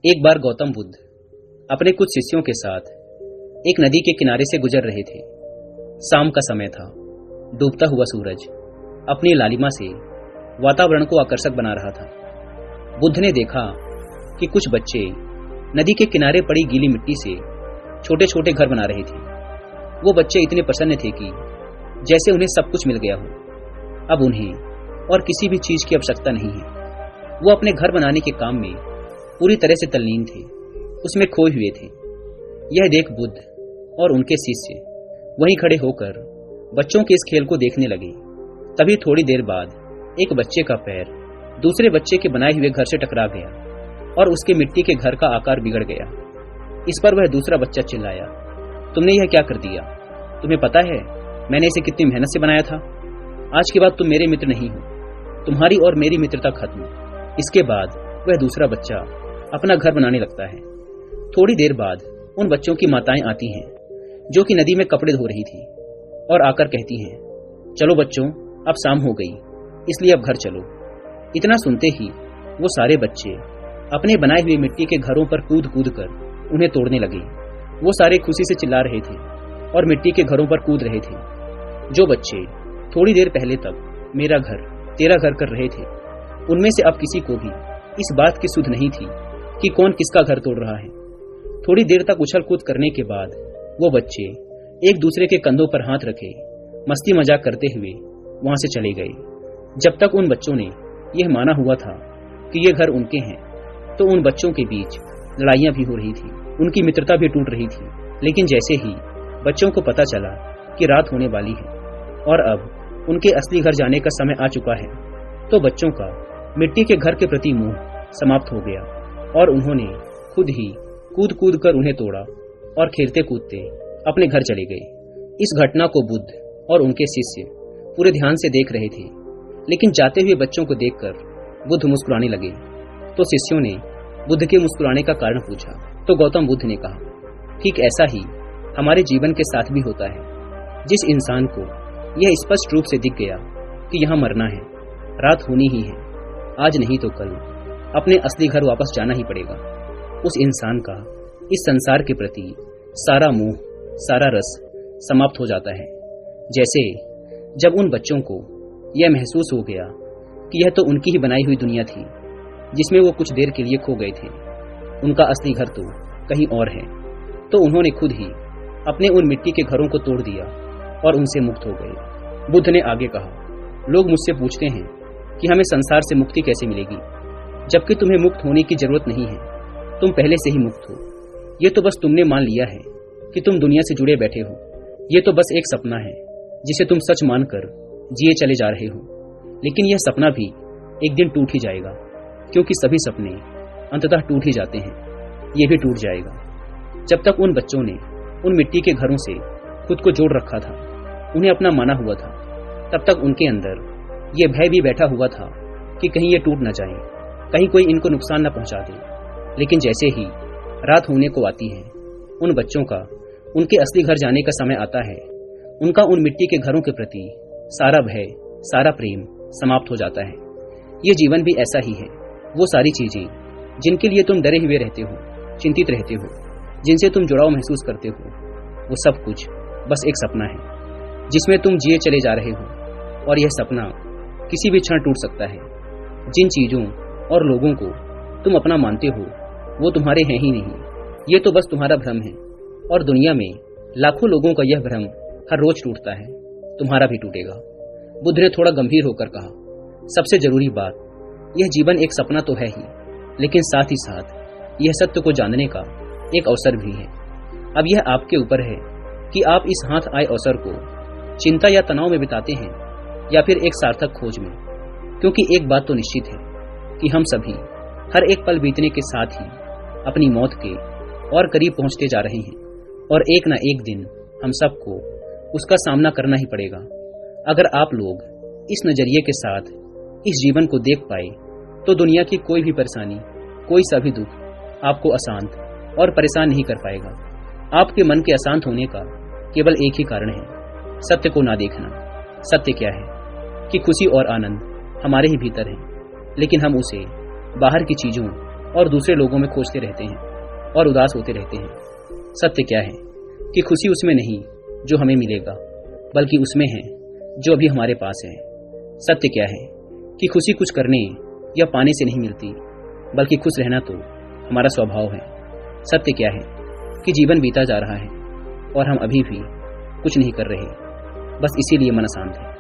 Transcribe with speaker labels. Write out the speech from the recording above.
Speaker 1: एक बार गौतम बुद्ध अपने कुछ शिष्यों के साथ एक नदी के किनारे से गुजर रहे थे। शाम का समय था। डूबता हुआ सूरज अपनी लालिमा से वातावरण को आकर्षक बना रहा था। बुद्ध ने देखा कि कुछ बच्चे नदी के किनारे पड़ी गीली मिट्टी से छोटे छोटे घर बना रहे थे। वो बच्चे इतने प्रसन्न थे कि जैसे उन्हें सब कुछ मिल गया हो। अब उन्हें और किसी भी चीज की आवश्यकता नहीं है। वो अपने घर बनाने के काम में पूरी तरह से तल्लीन थे, उसमें खोए हुए थे। यह देख बुद्ध और उनके शिष्य वहीं खड़े होकर बच्चों के इस खेल को देखने लगे। तभी थोड़ी देर बाद एक बच्चे का पैर दूसरे बच्चे के बनाए हुए घर से टकरा गया और उसके मिट्टी के घर का आकार बिगड़ गया। इस पर वह दूसरा बच्चा चिल्लाया, तुमने यह क्या कर दिया? तुम्हें पता है मैंने इसे कितनी मेहनत से बनाया था। आज के बाद तुम मेरे मित्र नहीं हो, तुम्हारी और मेरी मित्रता खत्म। इसके बाद वह दूसरा बच्चा अपना घर बनाने लगता है। थोड़ी देर बाद उन बच्चों की माताएं आती हैं जो कि नदी में कपड़े धो रही थी और आकर कहती हैं, चलो बच्चों, अब शाम हो गई, इसलिए अब घर चलो। इतना सुनते ही वो सारे बच्चे अपने बनाए हुए मिट्टी के घरों पर कूद कूद कर उन्हें तोड़ने लगे। वो सारे खुशी से चिल्ला रहे थे और मिट्टी के घरों पर कूद रहे थे। जो बच्चे थोड़ी देर पहले तक मेरा घर तेरा घर कर रहे थे, उनमें से अब किसी को भी इस बात की सुध नहीं थी कि कौन किसका घर तोड़ रहा है। थोड़ी देर तक उछल कूद करने के बाद वो बच्चे एक दूसरे के कंधों पर हाथ रखे मस्ती मजाक करते हुए वहां से चले गए। जब तक उन बच्चों ने यह माना हुआ था कि ये घर उनके हैं, तो उन बच्चों के बीच लड़ाइयां भी हो रही थी, उनकी मित्रता भी टूट रही थी। लेकिन जैसे ही बच्चों को पता चला कि रात होने वाली है और अब उनके असली घर जाने का समय आ चुका है, तो बच्चों का मिट्टी के घर के प्रति मोह समाप्त हो गया और उन्होंने खुद ही कूद कूद कर उन्हें तोड़ा और खेलते कूदते अपने घर चले गए। इस घटना को बुद्ध और उनके शिष्य पूरे ध्यान से देख रहे थे। लेकिन जाते हुए बच्चों को देखकर बुद्ध मुस्कुराने लगे, तो शिष्यों ने बुद्ध के मुस्कुराने का कारण पूछा। तो गौतम बुद्ध ने कहा, ठीक ऐसा ही हमारे जीवन के साथ भी होता है। जिस इंसान को यह स्पष्ट रूप से दिख गया कि यहाँ मरना है, रात होनी ही है, आज नहीं तो कल अपने असली घर वापस जाना ही पड़ेगा, उस इंसान का इस संसार के प्रति सारा मोह, सारा रस समाप्त हो जाता है। जैसे जब उन बच्चों को यह महसूस हो गया कि यह तो उनकी ही बनाई हुई दुनिया थी जिसमें वो कुछ देर के लिए खो गए थे, उनका असली घर तो कहीं और है, तो उन्होंने खुद ही अपने उन मिट्टी के घरों को तोड़ दिया और उनसे मुक्त हो गए। बुद्ध ने आगे कहा, लोग मुझसे पूछते हैं कि हमें संसार से मुक्ति कैसे मिलेगी, जबकि तुम्हें मुक्त होने की जरूरत नहीं है, तुम पहले से ही मुक्त हो। ये तो बस तुमने मान लिया है कि तुम दुनिया से जुड़े बैठे हो। ये तो बस एक सपना है जिसे तुम सच मानकर जिए चले जा रहे हो। लेकिन यह सपना भी एक दिन टूट ही जाएगा, क्योंकि सभी सपने अंततः टूट ही जाते हैं। ये भी टूट जाएगा। जब तक उन बच्चों ने उन मिट्टी के घरों से खुद को जोड़ रखा था, उन्हें अपना माना हुआ था, तब तक उनके अंदर यह भय भी बैठा हुआ था कि कहीं ये टूट न जाए, कहीं कोई इनको नुकसान न पहुंचा दे। लेकिन जैसे ही रात होने को आती है, उन बच्चों का उनके असली घर जाने का समय आता है, उनका उन मिट्टी के घरों के प्रति सारा भय, सारा प्रेम समाप्त हो जाता है। ये जीवन भी ऐसा ही है। वो सारी चीजें जिनके लिए तुम डरे हुए रहते हो, चिंतित रहते हो, जिनसे तुम जुड़ाव महसूस करते हो, वो सब कुछ बस एक सपना है जिसमें तुम जिए चले जा रहे हो, और यह सपना किसी भी क्षण टूट सकता है। जिन चीजों और लोगों को तुम अपना मानते हो, वो तुम्हारे हैं ही नहीं। ये तो बस तुम्हारा भ्रम है, और दुनिया में लाखों लोगों का यह भ्रम हर रोज टूटता है, तुम्हारा भी टूटेगा। बुद्ध ने थोड़ा गंभीर होकर कहा, सबसे जरूरी बात, यह जीवन एक सपना तो है ही, लेकिन साथ ही साथ यह सत्य को जानने का एक अवसर भी है। अब यह आपके ऊपर है कि आप इस हाथ आए अवसर को चिंता या तनाव में बिताते हैं या फिर एक सार्थक खोज में। क्योंकि एक बात तो निश्चित है कि हम सभी हर एक पल बीतने के साथ ही अपनी मौत के और करीब पहुंचते जा रहे हैं, और एक ना एक दिन हम सबको उसका सामना करना ही पड़ेगा। अगर आप लोग इस नजरिए के साथ इस जीवन को देख पाए, तो दुनिया की कोई भी परेशानी, कोई सा भी दुख आपको अशांत और परेशान नहीं कर पाएगा। आपके मन के अशांत होने का केवल एक ही कारण है, सत्य को ना देखना। सत्य क्या है कि खुशी और आनंद हमारे ही भीतर है, लेकिन हम उसे बाहर की चीजों और दूसरे लोगों में खोजते रहते हैं और उदास होते रहते हैं। सत्य क्या है कि खुशी उसमें नहीं जो हमें मिलेगा, बल्कि उसमें है जो अभी हमारे पास है। सत्य क्या है कि खुशी कुछ करने या पाने से नहीं मिलती, बल्कि खुश रहना तो हमारा स्वभाव है। सत्य क्या है कि जीवन बीता जा रहा है और हम अभी भी कुछ नहीं कर रहे, बस इसीलिए मन अशांत है।